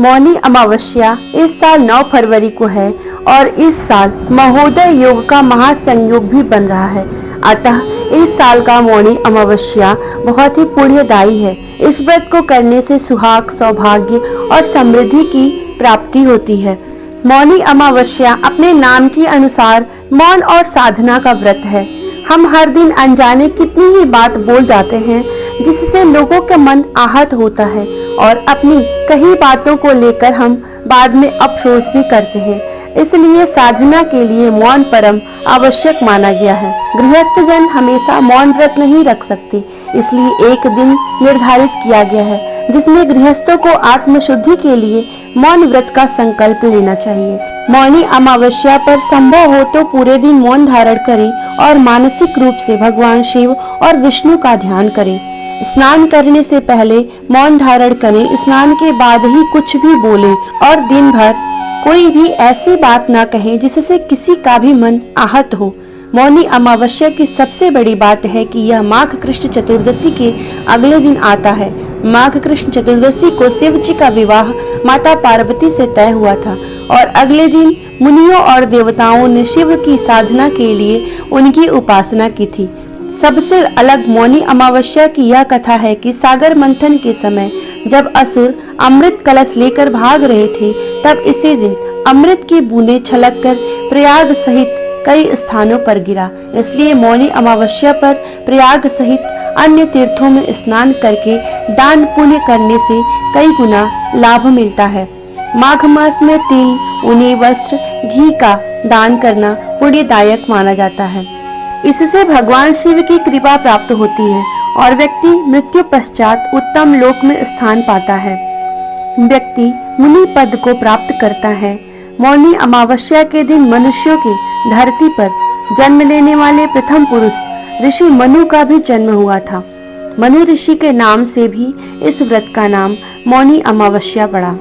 मौनी अमावस्या इस साल 9 फरवरी को है और इस साल महोदय योग का महासंयोग भी बन रहा है। अतः इस साल का मौनी अमावस्या बहुत ही पुण्यदायी है। इस व्रत को करने से सुहाग, सौभाग्य और समृद्धि की प्राप्ति होती है। मौनी अमावस्या अपने नाम के अनुसार मौन और साधना का व्रत है। हम हर दिन अनजाने कितनी ही बात बोल जाते हैं जिससे लोगों का मन आहत होता है और अपनी कई बातों को लेकर हम बाद में अफसोस भी करते हैं। इसलिए साधना के लिए मौन परम आवश्यक माना गया है। गृहस्थ जन हमेशा मौन व्रत नहीं रख सकते, इसलिए एक दिन निर्धारित किया गया है जिसमें गृहस्थों को आत्मशुद्धि के लिए मौन व्रत का संकल्प लेना चाहिए। मौनी अमावस्या पर संभव हो तो पूरे दिन मौन धारण करें और मानसिक रूप से भगवान शिव और विष्णु का ध्यान करें। स्नान करने से पहले मौन धारण करें। स्नान के बाद ही कुछ भी बोलें और दिन भर कोई भी ऐसी बात ना कहें जिससे किसी का भी मन आहत हो। मौनी अमावस्या की सबसे बड़ी बात है कि यह माघ कृष्ण चतुर्दशी के अगले दिन आता है। माघ कृष्ण चतुर्दशी को शिव जी का विवाह माता पार्वती से तय हुआ था और अगले दिन मुनियों और देवताओं ने शिव की साधना के लिए उनकी उपासना की थी। सबसे अलग मौनी अमावस्या की यह कथा है कि सागर मंथन के समय जब असुर अमृत कलश लेकर भाग रहे थे, तब इसी दिन अमृत की बूंदें छलककर प्रयाग सहित कई स्थानों पर गिरा। इसलिए मौनी अमावस्या पर प्रयाग सहित अन्य तीर्थों में स्नान करके दान पुण्य करने से कई गुना लाभ मिलता है। माघ मास में तिल, ऊनी वस्त्र, घी का दान करना पुण्यदायक माना जाता है। इससे भगवान शिव की कृपा प्राप्त होती है और व्यक्ति मृत्यु पश्चात उत्तम लोक में स्थान पाता है। व्यक्ति मुनि पद को प्राप्त करता है। मौनी अमावस्या के दिन मनुष्यों की धरती पर जन्म लेने वाले प्रथम पुरुष ऋषि मनु का भी जन्म हुआ था। मनु ऋषि के नाम से भी इस व्रत का नाम मौनी अमावस्या पड़ा।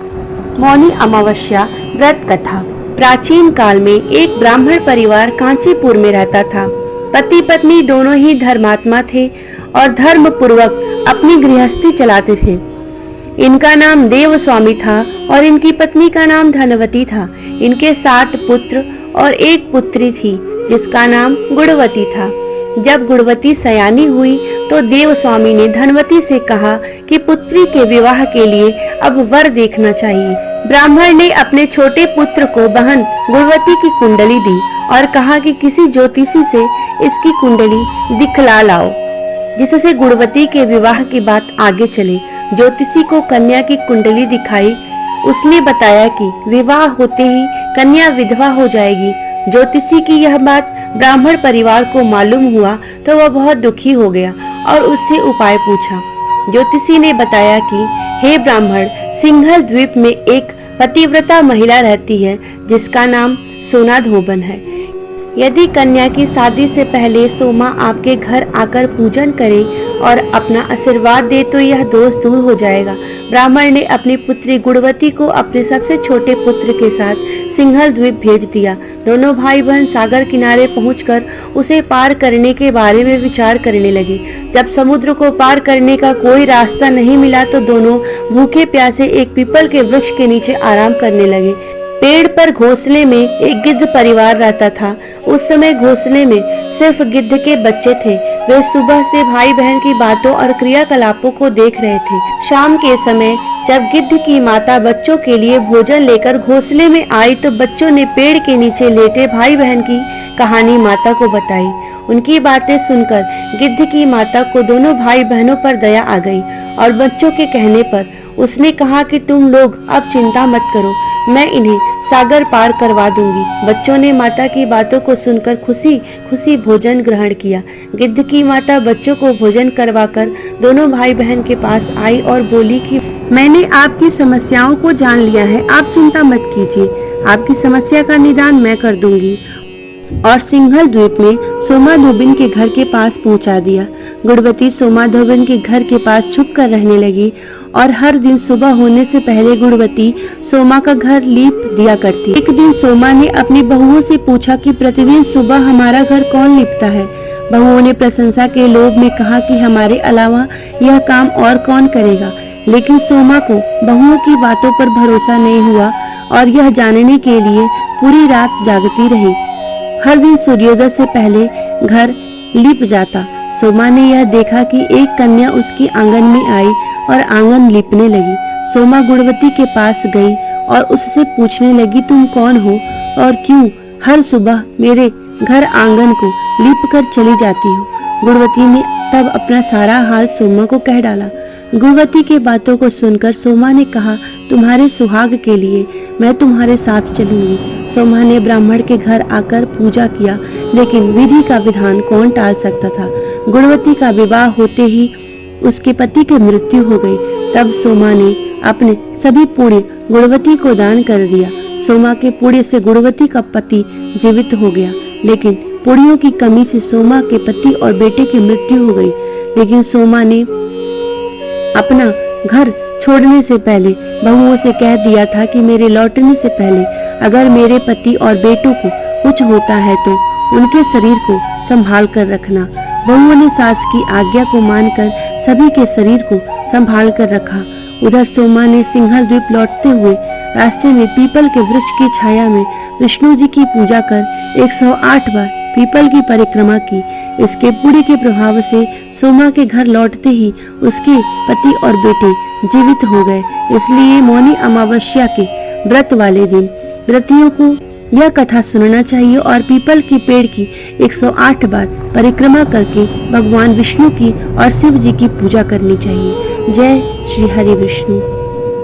मौनी अमावस्या व्रत कथा। प्राचीन काल में एक ब्राह्मण परिवार कांचीपुर में रहता था। पति पत्नी दोनों ही धर्मात्मा थे और धर्म पूर्वक अपनी गृहस्थी चलाते थे। इनका नाम देव स्वामी था और इनकी पत्नी का नाम धनवती था। इनके 7 पुत्र और 1 पुत्री थी जिसका नाम गुणवती था। जब गुणवती सयानी हुई तो देव स्वामी ने धनवती से कहा कि पुत्री के विवाह के लिए अब वर देखना चाहिए। ब्राह्मण ने अपने छोटे पुत्र को बहन गुणवती की कुंडली दी और कहा कि किसी ज्योतिषी से इसकी कुंडली दिखला लाओ जिससे गुणवती के विवाह की बात आगे चले। ज्योतिषी को कन्या की कुंडली दिखाई। उसने बताया कि विवाह होते ही कन्या विधवा हो जाएगी। ज्योतिषी की यह बात ब्राह्मण परिवार को मालूम हुआ तो वह बहुत दुखी हो गया और उससे उपाय पूछा। ज्योतिषी ने बताया कि हे ब्राह्मण, सिंघल द्वीप में एक पतिव्रता महिला रहती है जिसका नाम सोना धोबन है। यदि कन्या की शादी से पहले सोमा आपके घर आकर पूजन करे और अपना आशीर्वाद दे तो यह दोष दूर हो जाएगा। ब्राह्मण ने अपनी पुत्री गुणवती को अपने सबसे छोटे पुत्र के साथ सिंघल द्वीप भेज दिया। दोनों भाई बहन सागर किनारे पहुंचकर उसे पार करने के बारे में विचार करने लगे। जब समुद्र को पार करने का कोई रास्ता नहीं मिला तो दोनों भूखे प्यासे एक पीपल के वृक्ष के नीचे आराम करने लगे। पेड़ पर घोंसले में एक गिद्ध परिवार रहता था। उस समय घोंसले में सिर्फ गिद्ध के बच्चे थे। वे सुबह से भाई बहन की बातों और क्रियाकलापों को देख रहे थे। शाम के समय जब गिद्ध की माता बच्चों के लिए भोजन लेकर घोंसले में आई तो बच्चों ने पेड़ के नीचे लेटे भाई बहन की कहानी माता को बताई। उनकी बातें सुनकर गिद्ध की माता को दोनों भाई बहनों पर दया आ गई और बच्चों के कहने पर उसने कहा कि तुम लोग अब चिंता मत करो, मैं इन्हें सागर पार करवा दूंगी। बच्चों ने माता की बातों को सुनकर खुशी खुशी भोजन ग्रहण किया। गिद्ध की माता बच्चों को भोजन करवाकर दोनों भाई बहन के पास आई और बोली कि मैंने आपकी समस्याओं को जान लिया है, आप चिंता मत कीजिए, आपकी समस्या का निदान मैं कर दूंगी। और सिंघल द्वीप में सोमा धोबिन के घर के पास पहुंचा दिया। गुणवती सोमा धोबिन के घर के पास छुप कर रहने लगी और हर दिन सुबह होने से पहले गुणवती सोमा का घर लीप दिया करती। एक दिन सोमा ने अपनी बहुओं से पूछा कि प्रतिदिन सुबह हमारा घर कौन लीपता है। बहुओं ने प्रशंसा के लोभ में कहा कि हमारे अलावा यह काम और कौन करेगा। लेकिन सोमा को बहुओं की बातों पर भरोसा नहीं हुआ और यह जानने के लिए पूरी रात जागती रही। हर दिन सूर्योदय से पहले घर लीप जाता। सोमा ने यह देखा कि एक कन्या उसके आंगन में आई और आंगन लीपने लगी। सोमा गुणवती के पास गई और उससे पूछने लगी, तुम कौन हो और क्यों हर सुबह मेरे घर आंगन को लीप कर चली जाती हो? गुणवती ने तब अपना सारा हाल सोमा को कह डाला। गुणवती के बातों को सुनकर सोमा ने कहा, तुम्हारे सुहाग के लिए मैं तुम्हारे साथ चलूंगी। सोमा ने ब्राह्मण के घर आकर पूजा किया, लेकिन विधि का विधान कौन टाल सकता था। गुणवती का विवाह होते ही उसके पति की मृत्यु हो गई। तब सोमा ने अपने सभी पुण्य गुणवती को दान कर दिया। सोमा के पुण्य से गुणवती का पति जीवित हो गया, लेकिन पुण्यों की कमी से सोमा के पति और बेटे की मृत्यु हो गई। लेकिन सोमा ने अपना घर छोड़ने से पहले बहुओं से कह दिया था कि मेरे लौटने से पहले अगर मेरे पति और बेटों को कुछ होता है तो उनके शरीर को संभाल कर रखना। बहुओं ने सास की आज्ञा को मानकर सभी के शरीर को संभाल कर रखा। उधर सोमा ने सिंहल द्वीप लौटते हुए रास्ते में पीपल के वृक्ष की छाया में विष्णु जी की पूजा कर 108 बार पीपल की परिक्रमा की। इसके पुण्य के प्रभाव से सोमा के घर लौटते ही उसके पति और बेटे जीवित हो गए। इसलिए मौनी अमावस्या के व्रत वाले दिन व्रतियों को यह कथा सुनना चाहिए और पीपल के पेड़ की 108 बार परिक्रमा करके भगवान विष्णु की और शिव जी की पूजा करनी चाहिए। जय श्री हरि विष्णु।